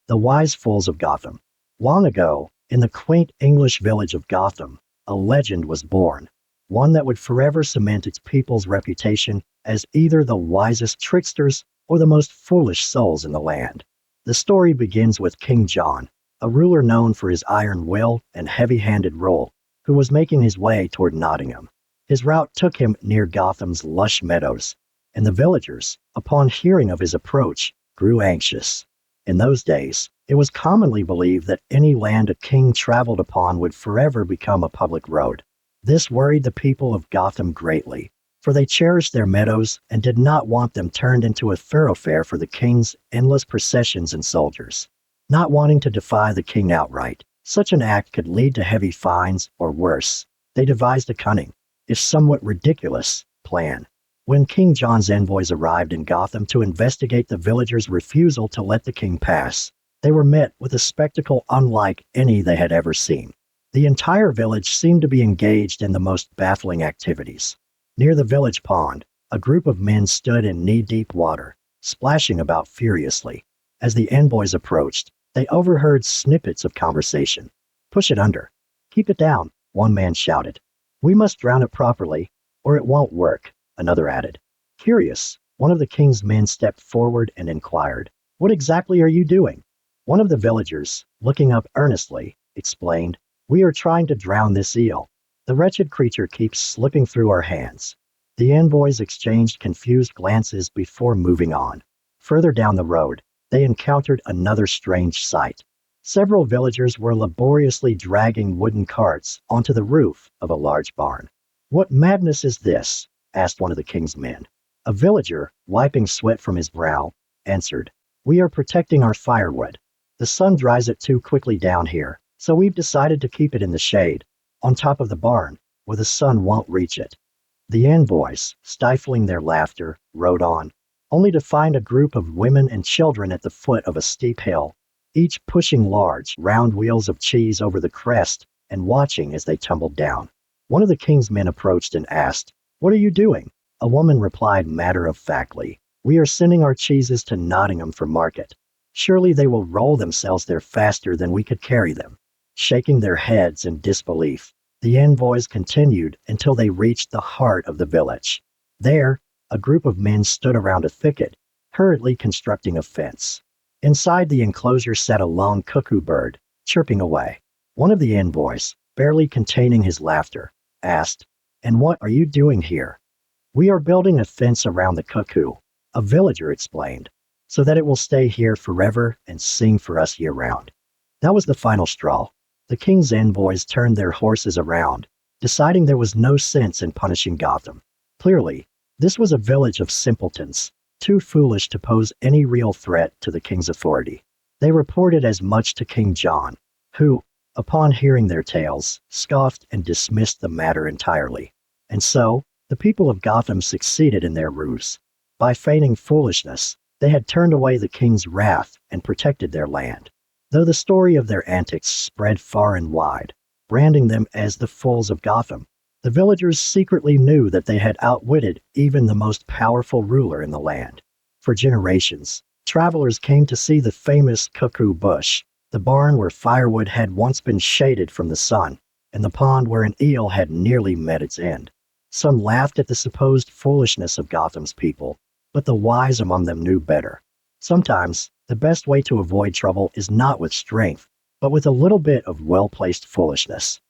The Wise Fools of Gotham. Long ago, in the quaint English village of Gotham, a legend was born, one that would forever cement its people's reputation as either the wisest tricksters or the most foolish souls in the land. The story begins with King John, a ruler known for his iron will and heavy-handed rule, who was making his way toward Nottingham. His route took him near Gotham's lush meadows, and the villagers, upon hearing of his approach, grew anxious. In those days, it was commonly believed that any land a king traveled upon would forever become a public road. This worried the people of Gotham greatly, for they cherished their meadows and did not want them turned into a thoroughfare for the king's endless processions and soldiers. Not wanting to defy the king outright, such an act could lead to heavy fines or worse. They devised a cunning, if somewhat ridiculous, plan. When King John's envoys arrived in Gotham to investigate the villagers' refusal to let the king pass, they were met with a spectacle unlike any they had ever seen. The entire village seemed to be engaged in the most baffling activities. Near the village pond, a group of men stood in knee-deep water, splashing about furiously. As the envoys approached, they overheard snippets of conversation. "Push it under. Keep it down," one man shouted. "We must drown it properly, or it won't work," another added. Curious, one of the king's men stepped forward and inquired, "What exactly are you doing?" One of the villagers, looking up earnestly, explained, "We are trying to drown this eel. The wretched creature keeps slipping through our hands." The envoys exchanged confused glances before moving on. Further down the road, they encountered another strange sight. Several villagers were laboriously dragging wooden carts onto the roof of a large barn. "What madness is this?" asked one of the king's men. A villager, wiping sweat from his brow, answered, "We are protecting our firewood. The sun dries it too quickly down here, so we've decided to keep it in the shade, on top of the barn, where the sun won't reach it." The envoys, stifling their laughter, rode on, only to find a group of women and children at the foot of a steep hill, each pushing large, round wheels of cheese over the crest and watching as they tumbled down. One of the king's men approached and asked, "What are you doing?" A woman replied matter-of-factly, "We are sending our cheeses to Nottingham for market. Surely they will roll themselves there faster than we could carry them." Shaking their heads in disbelief, the envoys continued until they reached the heart of the village. There, a group of men stood around a thicket, hurriedly constructing a fence. Inside the enclosure sat a lone cuckoo bird, chirping away. One of the envoys, barely containing his laughter, asked, "And what are you doing here?" "We are building a fence around the cuckoo," a villager explained, "so that it will stay here forever and sing for us year-round." That was the final straw. The king's envoys turned their horses around, deciding there was no sense in punishing Gotham. Clearly, this was a village of simpletons, too foolish to pose any real threat to the king's authority. They reported as much to King John, who, upon hearing their tales, scoffed and dismissed the matter entirely. And so, the people of Gotham succeeded in their ruse. By feigning foolishness, they had turned away the king's wrath and protected their land. Though the story of their antics spread far and wide, branding them as the Fools of Gotham, the villagers secretly knew that they had outwitted even the most powerful ruler in the land. For generations, travelers came to see the famous Cuckoo Bush, the barn where firewood had once been shaded from the sun, and the pond where an eel had nearly met its end. Some laughed at the supposed foolishness of Gotham's people, but the wise among them knew better. Sometimes, the best way to avoid trouble is not with strength, but with a little bit of well-placed foolishness.